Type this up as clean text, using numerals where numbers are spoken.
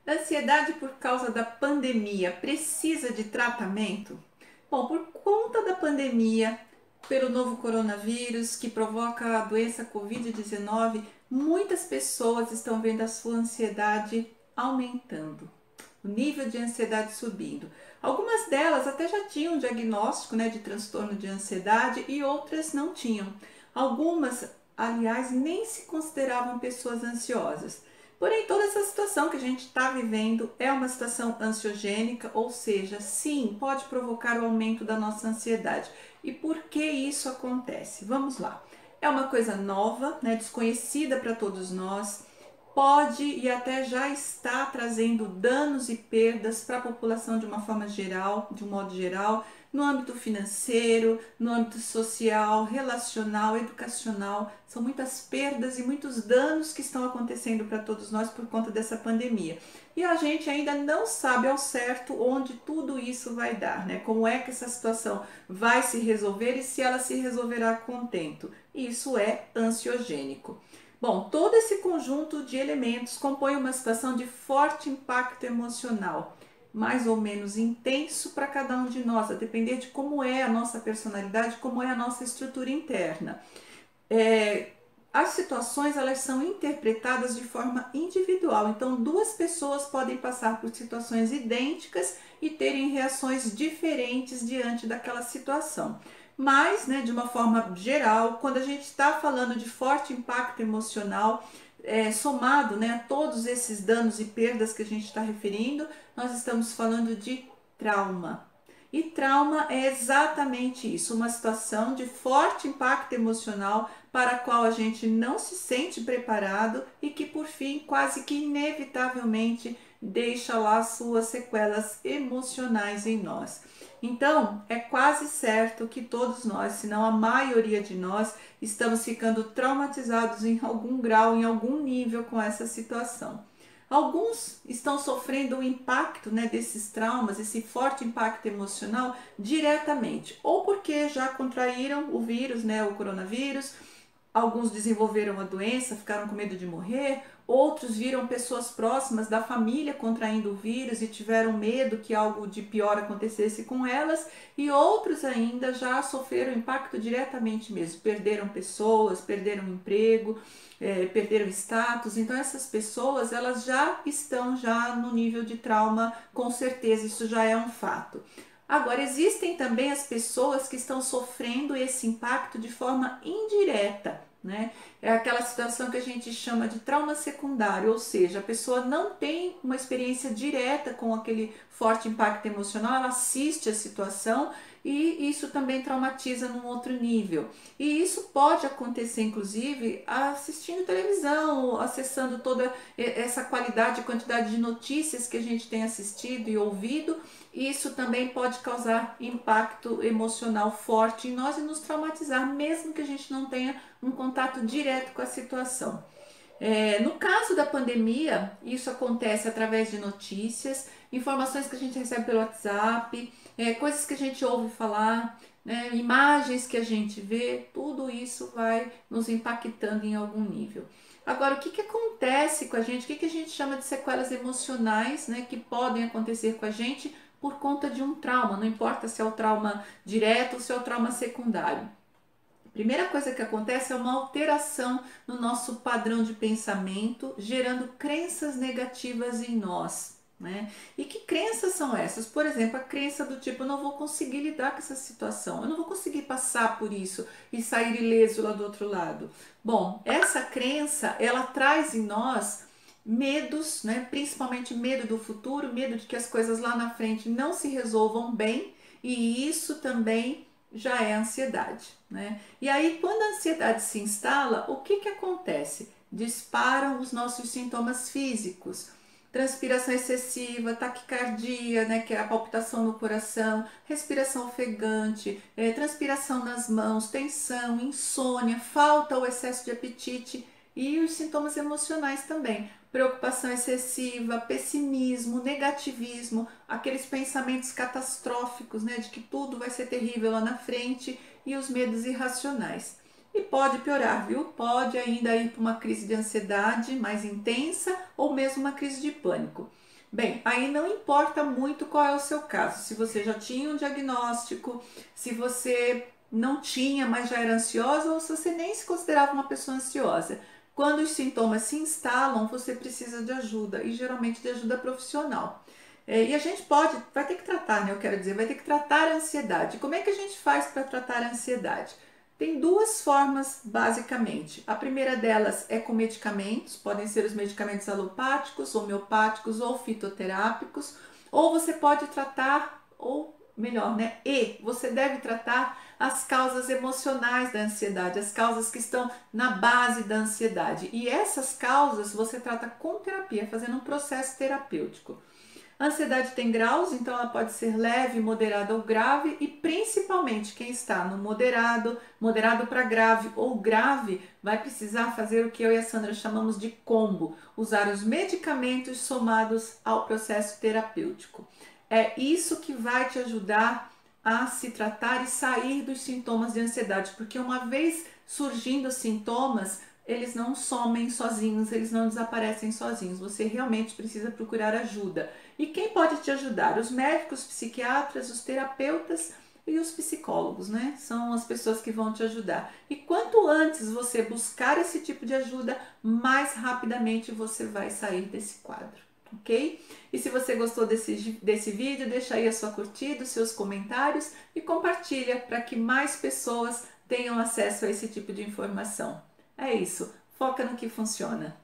Ansiedade por causa da pandemia precisa de tratamento? Bom, por conta da pandemia, pelo novo coronavírus que provoca a doença Covid-19, muitas pessoas estão vendo a sua ansiedade aumentando, o nível de ansiedade subindo. Algumas delas até já tinham diagnóstico, de transtorno de ansiedade e outras não tinham. Algumas, aliás, nem se consideravam pessoas ansiosas. Porém, toda essa situação que a gente está vivendo é uma situação ansiogênica, ou seja, sim, pode provocar o aumento da nossa ansiedade. E por que isso acontece? Vamos lá. É uma coisa nova, desconhecida para todos nós, pode e até já está trazendo danos e perdas para a população de uma forma geral, de um modo geral, no âmbito financeiro, no âmbito social, relacional, educacional. São muitas perdas e muitos danos que estão acontecendo para todos nós por conta dessa pandemia. E a gente ainda não sabe ao certo onde tudo isso vai dar, Como é que essa situação vai se resolver e se ela se resolverá com o tempo. Isso é ansiogênico. Bom, todo esse conjunto de elementos compõe uma situação de forte impacto emocional, mais ou menos intenso para cada um de nós, a depender de como é a nossa personalidade, como é a nossa estrutura interna. As situações elas são interpretadas de forma individual, então duas pessoas podem passar por situações idênticas e terem reações diferentes diante daquela situação. Mas, de uma forma geral, quando a gente está falando de forte impacto emocional, somado, a todos esses danos e perdas que a gente está referindo, nós estamos falando de trauma. E trauma é exatamente isso, uma situação de forte impacto emocional para a qual a gente não se sente preparado e que, por fim, quase que inevitavelmente deixa lá suas sequelas emocionais em nós. Então, é quase certo que todos nós, se não a maioria de nós, estamos ficando traumatizados em algum grau, em algum nível com essa situação. Alguns estão sofrendo o impacto, desses traumas, esse forte impacto emocional diretamente, ou porque já contraíram o vírus, o coronavírus. Alguns desenvolveram a doença, ficaram com medo de morrer, outros viram pessoas próximas da família contraindo o vírus e tiveram medo que algo de pior acontecesse com elas, e outros ainda já sofreram impacto diretamente mesmo, perderam pessoas, perderam emprego, perderam status. Então essas pessoas elas já estão já no nível de trauma, com certeza, isso já é um fato. Agora, existem também as pessoas que estão sofrendo esse impacto de forma indireta, É aquela situação que a gente chama de trauma secundário, ou seja, a pessoa não tem uma experiência direta com aquele forte impacto emocional, ela assiste a situação e isso também traumatiza num outro nível. E isso pode acontecer, inclusive, assistindo televisão, acessando toda essa qualidade e quantidade de notícias que a gente tem assistido e ouvido. Isso também pode causar impacto emocional forte em nós e nos traumatizar, mesmo que a gente não tenha um contato direto com a situação. No caso da pandemia, isso acontece através de notícias, informações que a gente recebe pelo WhatsApp, coisas que a gente ouve falar, imagens que a gente vê, tudo isso vai nos impactando em algum nível. Agora, o que acontece com a gente? O que a gente chama de sequelas emocionais, que podem acontecer com a gente por conta de um trauma? Não importa se é o trauma direto ou se é o trauma secundário. Primeira coisa que acontece é uma alteração no nosso padrão de pensamento, gerando crenças negativas em nós. E que crenças são essas? Por exemplo, a crença do tipo: eu não vou conseguir lidar com essa situação, eu não vou conseguir passar por isso e sair ileso lá do outro lado. Bom, essa crença ela traz em nós medos, principalmente medo do futuro, medo de que as coisas lá na frente não se resolvam bem, e isso também já é ansiedade, E aí, quando a ansiedade se instala, o que acontece? Disparam os nossos sintomas físicos. Transpiração excessiva, taquicardia, que é a palpitação no coração, respiração ofegante, transpiração nas mãos, tensão, insônia, falta ou excesso de apetite e os sintomas emocionais também. Preocupação excessiva, pessimismo, negativismo, aqueles pensamentos catastróficos, de que tudo vai ser terrível lá na frente e os medos irracionais. E pode piorar, viu? Pode ainda ir para uma crise de ansiedade mais intensa ou mesmo uma crise de pânico. Bem, aí não importa muito qual é o seu caso, se você já tinha um diagnóstico, se você não tinha, mas já era ansiosa, ou se você nem se considerava uma pessoa ansiosa. Quando os sintomas se instalam, você precisa de ajuda, e geralmente de ajuda profissional. E a gente vai ter que tratar, né? Eu quero dizer, vai ter que tratar a ansiedade. Como é que a gente faz para tratar a ansiedade? Tem duas formas, basicamente. A primeira delas é com medicamentos, podem ser os medicamentos alopáticos, homeopáticos ou fitoterápicos, ou você pode tratar, ou melhor, né? E você deve tratar as causas emocionais da ansiedade, as causas que estão na base da ansiedade. E essas causas você trata com terapia, fazendo um processo terapêutico. A ansiedade tem graus, então ela pode ser leve, moderada ou grave, e principalmente quem está no moderado, moderado para grave ou grave, vai precisar fazer o que eu e a Sandra chamamos de combo, usar os medicamentos somados ao processo terapêutico. É isso que vai te ajudar a se tratar e sair dos sintomas de ansiedade, porque uma vez surgindo os sintomas, eles não somem sozinhos, eles não desaparecem sozinhos. Você realmente precisa procurar ajuda. E quem pode te ajudar? Os médicos, psiquiatras, os terapeutas e os psicólogos, né? São as pessoas que vão te ajudar. E quanto antes você buscar esse tipo de ajuda, mais rapidamente você vai sair desse quadro, ok? E se você gostou desse vídeo, deixa aí a sua curtida, os seus comentários e compartilha para que mais pessoas tenham acesso a esse tipo de informação. É isso, foca no que funciona.